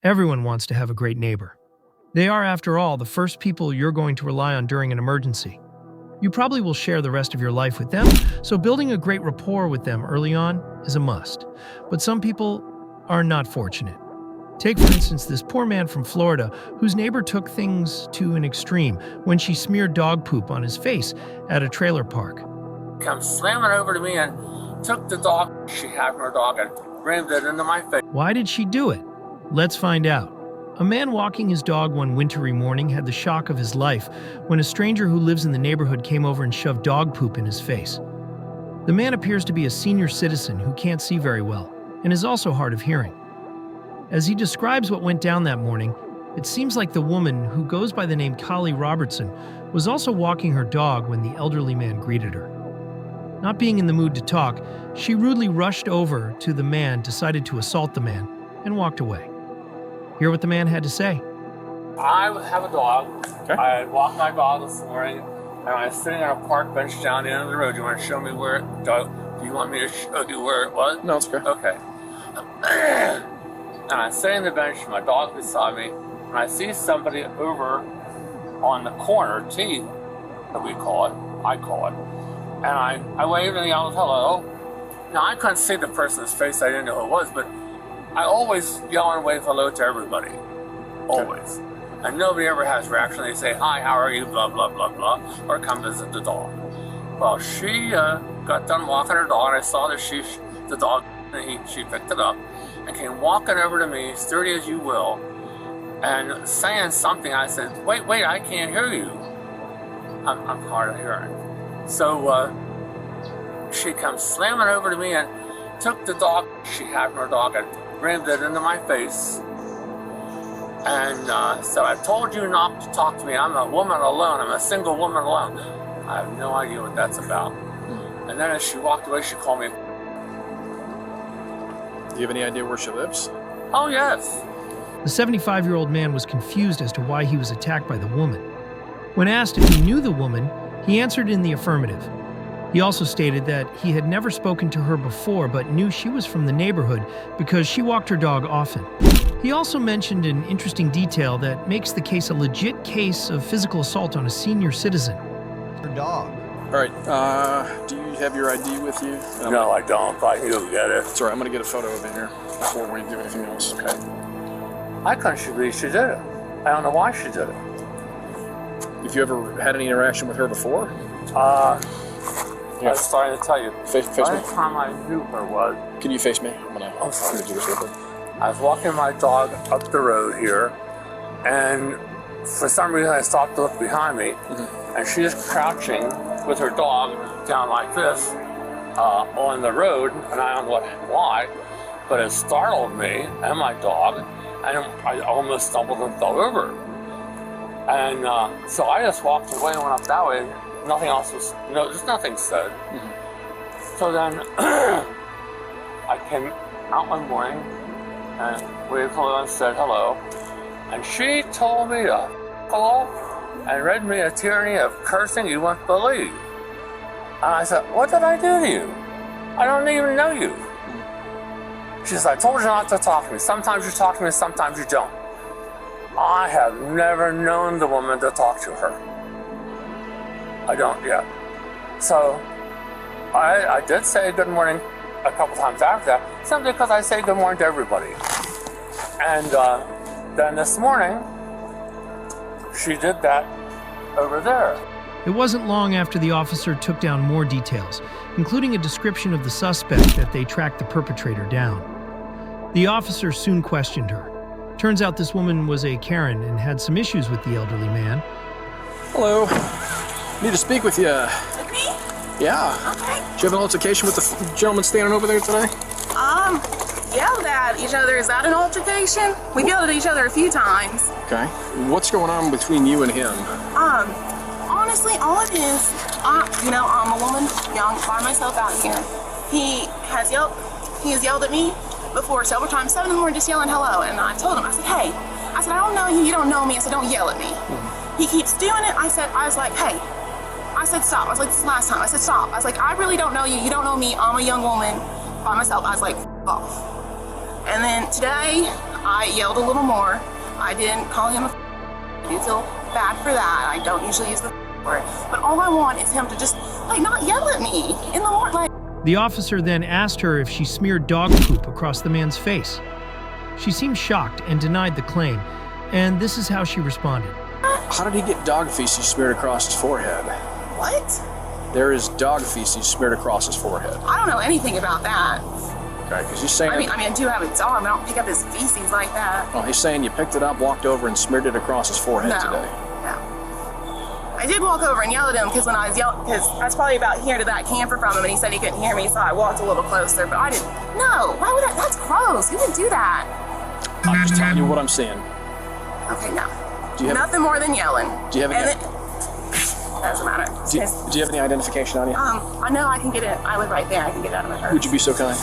Everyone wants to have a great neighbor. They are, after all, the first people you're going to rely on during an emergency. You probably will share the rest of your life with them, so building a great rapport with them early on is a must. But some people are not fortunate. Take, for instance, this poor man from Florida whose neighbor took things to an extreme when she smeared dog poop on his face at a trailer park. Come slamming over to me and took the dog she had from her dog and rammed it into my face. Why did she do it? Let's find out. A man walking his dog one wintry morning had the shock of his life when a stranger who lives in the neighborhood came over and shoved dog poop in his face. The man appears to be a senior citizen who can't see very well and is also hard of hearing. As he describes what went down that morning, it seems like the woman, who goes by the name Collie Robertson, was also walking her dog when the elderly man greeted her. Not being in the mood to talk, she rudely rushed over to the man, decided to assault the man, and walked away. Hear what the man had to say. I have a dog. Okay. I walked my dog this morning, and I was sitting on a park bench down the end of the road. Do you want to show me where it do you want me to show you where it was? No, it's okay. Okay. And I'm sitting on the bench, my dog beside me, and I see somebody over on the corner, T, that we call it, I call it. And I waved and yelled hello. Now, I couldn't see the person's face, I didn't know who it was, but I always yell and wave hello to everybody. Always. And nobody ever has reaction. They say, hi, how are you, blah, blah, blah, blah, or come visit the dog. Well, she got done walking her dog, and I saw that the dog, and she picked it up and came walking over to me, sturdy as you will, and saying something. I said, wait, I can't hear you. I'm hard of hearing. So she comes slamming over to me and took the dog she had from her dog and rammed it into my face. And said, I told you not to talk to me. I'm a woman alone. I'm a single woman alone. I have no idea what that's about. And then as she walked away, she called me. Do you have any idea where she lives? Oh, yes. The 75-year-old man was confused as to why he was attacked by the woman. When asked if he knew the woman, he answered in the affirmative. He also stated that he had never spoken to her before but knew she was from the neighborhood because she walked her dog often. He also mentioned an interesting detail that makes the case a legit case of physical assault on a senior citizen. Her dog. All right, do you have your ID with you? No, I don't, but you'll get it. It's all right, I'm going to get a photo of it here before we do anything else. Okay. I couldn't believe she did it. I don't know why she did it. Have you ever had any interaction with her before? I was starting to tell you. Face The me. last time I knew her was, Can you face me? I'm gonna sorry. do this real quick. I was walking my dog up the road here, and for some reason I stopped to look behind me, and she's crouching with her dog down like this on the road, and I don't know why, but it startled me and my dog, and I almost stumbled and fell over. And so I just walked away and went up that way. Nothing else was, just nothing said. So then I came out one morning and waved hello and said hello. And she told me to off and read me a tyranny of cursing you wouldn't believe. And I said, what did I do to you? I don't even know you. She said, I told you not to talk to me. Sometimes you talk to me, sometimes you don't. I have never known the woman to talk to her. I don't yet. So I did say good morning a couple times after that, simply because I say good morning to everybody. And then this morning, she did that over there. It wasn't long after the officer took down more details, including a description of the suspect, that they tracked the perpetrator down. The officer soon questioned her. Turns out this woman was a Karen and had some issues with the elderly man. Hello. Need to speak with you. With me? Yeah. Okay. Do you have an altercation with the gentleman standing over there today? Yelled at each other. Is that an altercation? We've yelled at each other a few times. Okay. What's going on between you and him? Honestly, all it is, I'm a woman, young, by myself out here. He has yelled at me before several times, 7 in the morning, just yelling hello. And I told him, I said, hey, I don't know you, you don't know me. I said, don't yell at me. He keeps doing it. I was like, hey. I said, stop. I was like, this is the last time. I said, stop. I was like, I really don't know you. You don't know me. I'm a young woman by myself. I was like, off. And then today, I yelled a little more. I didn't call him a I do feel bad for that. I don't usually use the word. But all I want is him to just, like, not yell at me in the morning. Like, The officer then asked her if she smeared dog poop across the man's face. She seemed shocked and denied the claim, and this is how she responded. How did he get dog feces smeared across his forehead? what? There is dog feces smeared across his forehead. I don't know anything about that. Okay, because he's saying. I mean, I do have a dog, but I don't pick up his feces like that. Oh, he's saying you picked it up, walked over, and smeared it across his forehead No. today. No. I did walk over and yell at him because when I was yelling, because I was probably about here to that camper from him, and he said he couldn't hear me, so I walked a little closer. But I didn't. No, why would I? That's gross. Who would do that? I'm just telling you what I'm seeing. Okay, no. Do you have? Nothing more than yelling. Do you have any? And doesn't matter. Do you have any identification on you? I know I can get it. I live right there. I can get it out of my purse. Would you be so kind?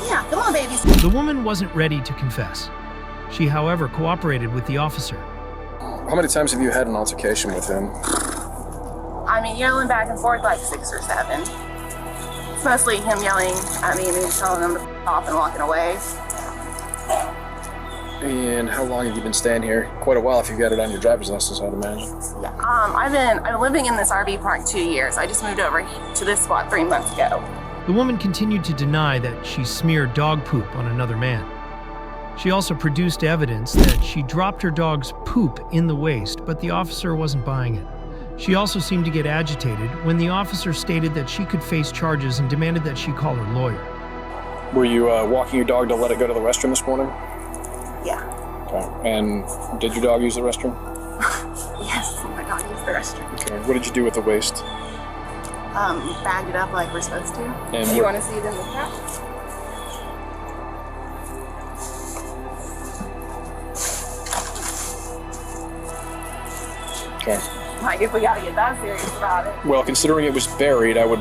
Yeah, come on, babies. The woman wasn't ready to confess. She, however, cooperated with the officer. How many times have you had an altercation with him? I mean, yelling back and forth like 6 or 7. It's mostly him yelling at me and me telling him to f off and walking away. And how long have you been staying here? Quite a while if you've got it on your driver's license, I'd imagine. Yeah. I've been living in this RV park 2 years. I just moved over to this spot 3 months ago. The woman continued to deny that she smeared dog poop on another man. She also produced evidence that she dropped her dog's poop in the waste, but the officer wasn't buying it. She also seemed to get agitated when the officer stated that she could face charges and demanded that she call her lawyer. Were you walking your dog to let it go to the restroom this morning? Yeah. Okay. And did your dog use the restroom? Yes, my dog used the restroom. Okay. What did you do with the waste? Bagged it up like we're supposed to. And You what- want to see it in the trap? Okay. Like, if we gotta get that serious about it. Well, considering it was buried, I would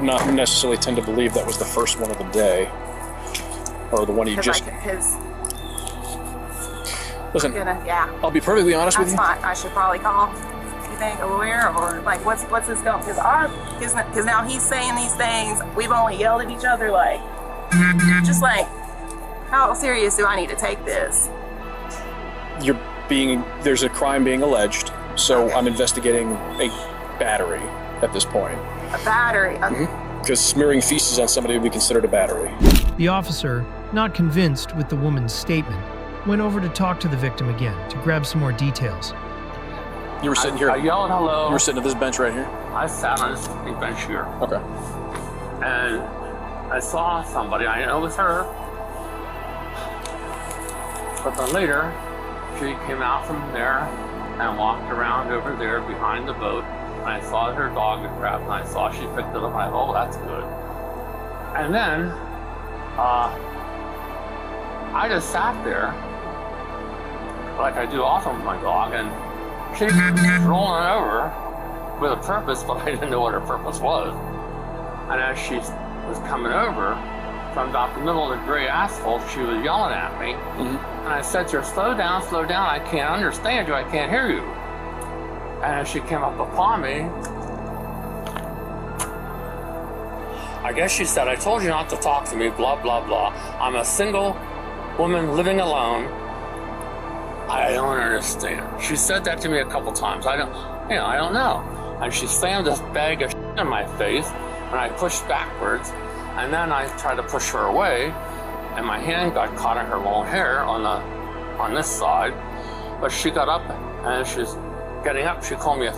not necessarily tend to believe that was the first one of the day. Or the one you just... Because, Listen, yeah. I'll be perfectly honest with That's you. fine. I should probably call, you think, a lawyer, or like, what's this going? Because now he's saying these things. We've only yelled at each other. Like, just like, how serious do I need to take this? There's a crime being alleged, so I'm investigating a battery at this point. A battery. Because smearing feces on somebody would be considered a battery. The officer, not convinced with the woman's statement, went over to talk to the victim again to grab some more details. You were sitting here. I yelled hello. You were sitting at this bench right here. I sat on this big bench here. Okay. And I saw somebody. I know it was her. But then later, she came out from there and walked around over there behind the boat. And I saw her dog get grabbed, and I saw she picked it up. And I thought, oh, that's good. And then I just sat there, like I do often with my dog, and she was rolling over with a purpose, but I didn't know what her purpose was. And as she was coming over from about the middle of the gray asphalt, she was yelling at me. And I said to her, slow down, I can't understand you, I can't hear you. And as she came up upon me, I guess she said, I told you not to talk to me, blah, blah, blah. I'm a single woman living alone. I don't understand. She said that to me a couple times. I don't know. And she slammed this bag of shit in my face, and I pushed backwards, and then I tried to push her away, and my hand got caught in her long hair on this side. But she got up, and as she's getting up, she called me a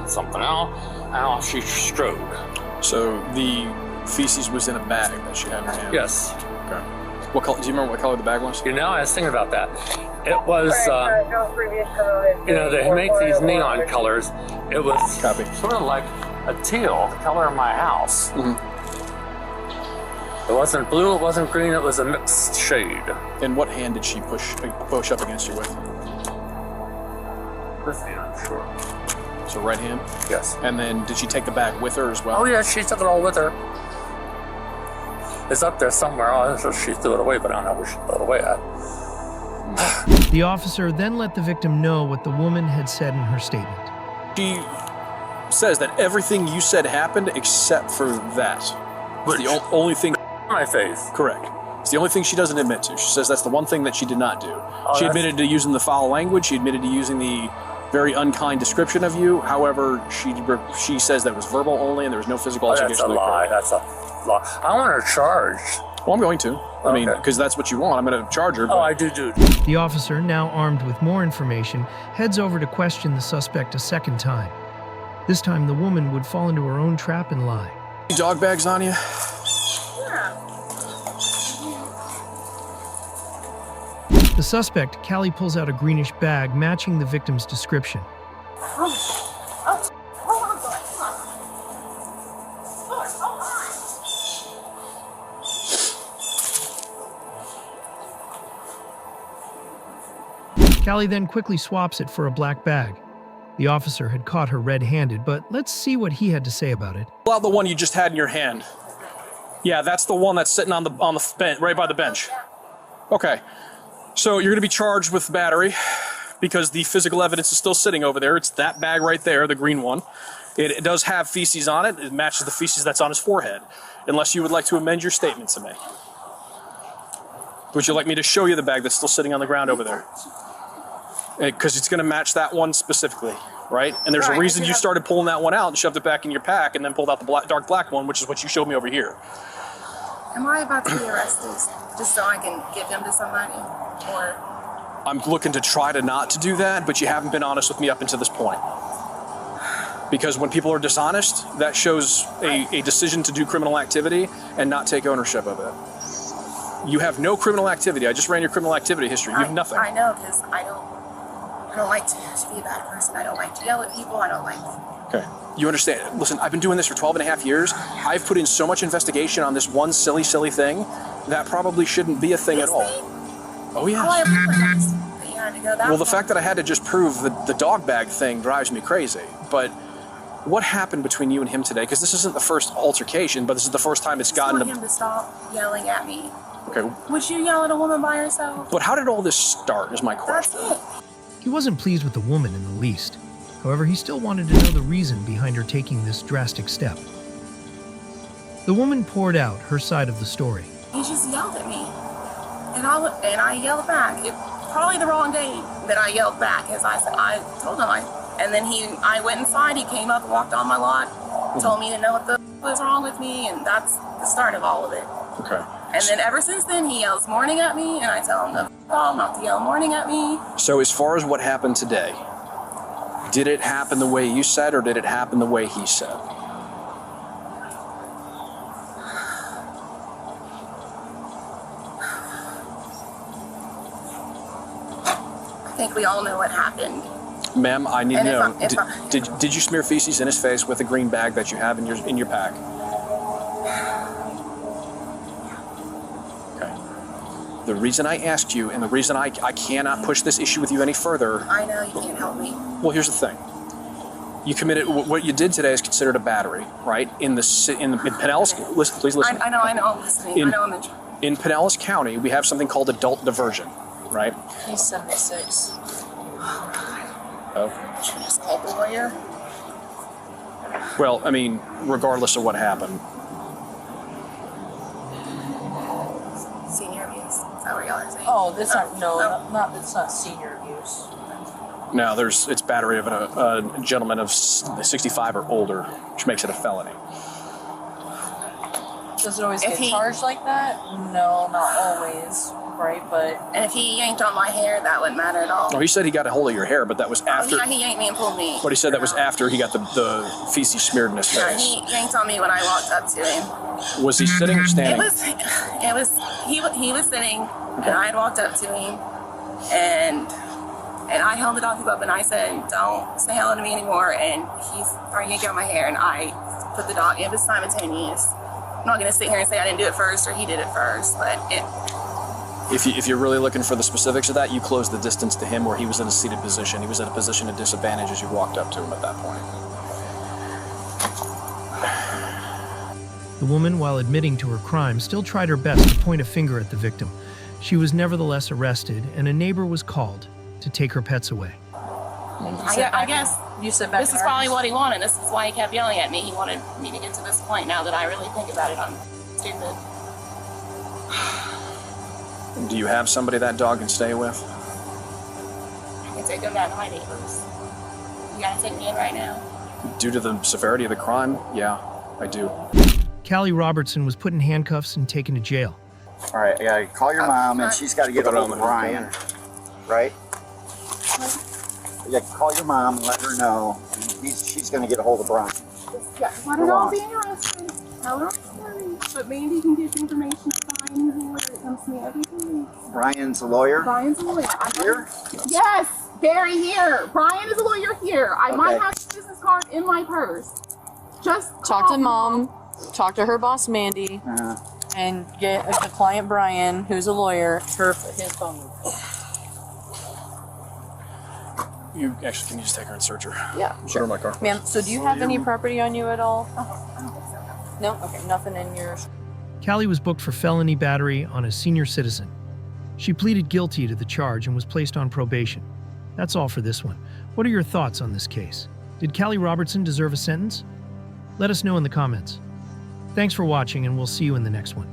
something else, and off she strode. So the feces was in a bag that she had in her hand? Yes. Okay. What color? Do you remember what color the bag was? You know, I was thinking about that. It was, they make these neon colors. It was Copy. sort of like a teal, the color of my house. It wasn't blue, it wasn't green, it was a mixed shade. And what hand did she push up against you with? This hand, sure. So right hand? Yes. And then did she take the bag with her as well? Oh, yeah, she took it all with her. It's up there somewhere. Oh, so she threw it away, but I don't know where she threw it away at. The officer then let the victim know what the woman had said in her statement. She says that everything you said happened except for that. It's the only thing. My face. Correct. It's the only thing she doesn't admit to. She says that's the one thing that she did not do. She that's- admitted to using the foul language. She admitted to using the very unkind description of you. However, she says that was verbal only and there was no physical That's altercation. a lie. That's a lie. I want her charged. Well, I'm going to. I mean, Okay. because that's what you want. I'm going to charge her. But Oh, I do. The officer, now armed with more information, heads over to question the suspect a second time. This time, the woman would fall into her own trap and lie. Dog bags on you? The suspect, Callie, pulls out a greenish bag matching the victim's description. Callie then quickly swaps it for a black bag. The officer had caught her red-handed, but let's see what he had to say about it. Pull out the one you just had in your hand. Yeah, that's the one that's sitting on the bench, right by the bench. Okay. So you're going to be charged with battery because the physical evidence is still sitting over there. It's that bag right there, the green one. It does have feces on it. It matches the feces that's on his forehead. Unless you would like to amend your statement to me. Would you like me to show you the bag that's still sitting on the ground over there? Because it's going to match that one specifically, right? And there's a Right, reason I you see. started pulling that one out and shoved it back in your pack and then pulled out the dark black one, which is what you showed me over here. Am I about to be arrested just so I can give him to somebody? Or I'm looking to try to not to do that, but you haven't been honest with me up until this point. Because when people are dishonest, that shows a decision to do criminal activity and not take ownership of it. You have no criminal activity. I just ran your criminal activity history. You have nothing. I know, because I don't like to be a bad person. I don't like to yell at people. I don't like. Okay. You understand. Listen, I've been doing this for 12 and a half years. I've put in so much investigation on this one silly thing that probably shouldn't be a thing at all. Oh, yes. Oh, I apologize that you had to go that Well, the far. fact that I had to just prove the dog bag thing drives me crazy. But what happened between you and him today? Because this isn't the first altercation, but this is the first time it's I gotten want to... him to stop yelling at me. Okay. Would you yell at a woman by herself? But how did all this start is my That's question. it. He wasn't pleased with the woman in the least. However, he still wanted to know the reason behind her taking this drastic step. The woman poured out her side of the story. He just yelled at me, and I yelled back. It probably the wrong day that I yelled back, as I told him and then I went inside. He came up, walked on my lot, told me to know what the was wrong with me, and that's the start of all of it. Okay. And then ever since then, he yells morning at me, and I tell him to off, not to yell morning at me. So as far as what happened today, did it happen the way you said or did it happen the way he said? I think we all know what happened. Ma'am, I need to And if know, I- if I- did you smear feces in his face with a green bag that you have in your pack? Okay. The reason I asked you and the reason I cannot push this issue with you any further, I know you can't help me. well, here's the thing. You committed, what you did today is considered a battery, right? In Pinellas, listen, please listen. I know, I'm listening. I know I'm in trouble. In Pinellas County, we have something called adult diversion, right? He's 76. Oh. Should we just call the lawyer? Well, I mean, regardless of what happened. Senior abuse. Is that what y'all are saying? Oh, that's not, no, no. not, it's not senior abuse. Now, it's battery of a gentleman of 65 or older, which makes it a felony. Does it always If get he- charged like that? No, not always, right? But And if he yanked on my hair, that wouldn't matter at all. No, he said he got a hold of your hair, but that was after. Yeah, he yanked me and pulled me. But he said that was after he got the feces smeared in his Yeah, face. he yanked on me when I walked up to him. Was he sitting or standing? He was sitting, and I had walked up to him, and I held the dog up, and I said, "Don't say hello to me anymore." And he started yanking on my hair, and I put the dog. It was simultaneous. I'm not gonna sit here and say I didn't do it first or he did it first, but If you're really looking for the specifics of that, you closed the distance to him where he was in a seated position. He was in a position of disadvantage as you walked up to him at that point. The woman, while admitting to her crime, still tried her best to point a finger at the victim. She was nevertheless arrested, and a neighbor was called to take her pets away. I guess you sit back. this is probably what he wanted. This is why he kept yelling at me. He wanted me to get to this point. Now that I really think about it, I'm stupid. Do you have somebody that dog can stay with? I can take them down to my neighbors. You gotta take me in right now. Due to the severity of the crime, yeah, I do. Callie Robertson was put in handcuffs and taken to jail. All right, I gotta call your mom, and she's got to get a hold of Brian, right? You got to call your mom and let her know. She's going to get a hold of Brian. Yeah, let her know I'll be interested. Tell her I'm sorry. But Mandy can get the information to Brian who's a lawyer. It comes to me every day. Brian's a lawyer? Brian's a lawyer. Here? Yes, Barry here. Brian is a lawyer here. I might have his business card in my purse. Just Talk to mom, talk to her boss Mandy, and get the client Brian, who's a lawyer, his phone number. You actually can you just take her and search her? Yeah, Put her sure. in my car. Ma'am, so do you have any property on you at all? I don't think so. No? Okay, nothing in yours. Callie was booked for felony battery on a senior citizen. She pleaded guilty to the charge and was placed on probation. That's all for this one. What are your thoughts on this case? Did Callie Robertson deserve a sentence? Let us know in the comments. Thanks for watching, and we'll see you in the next one.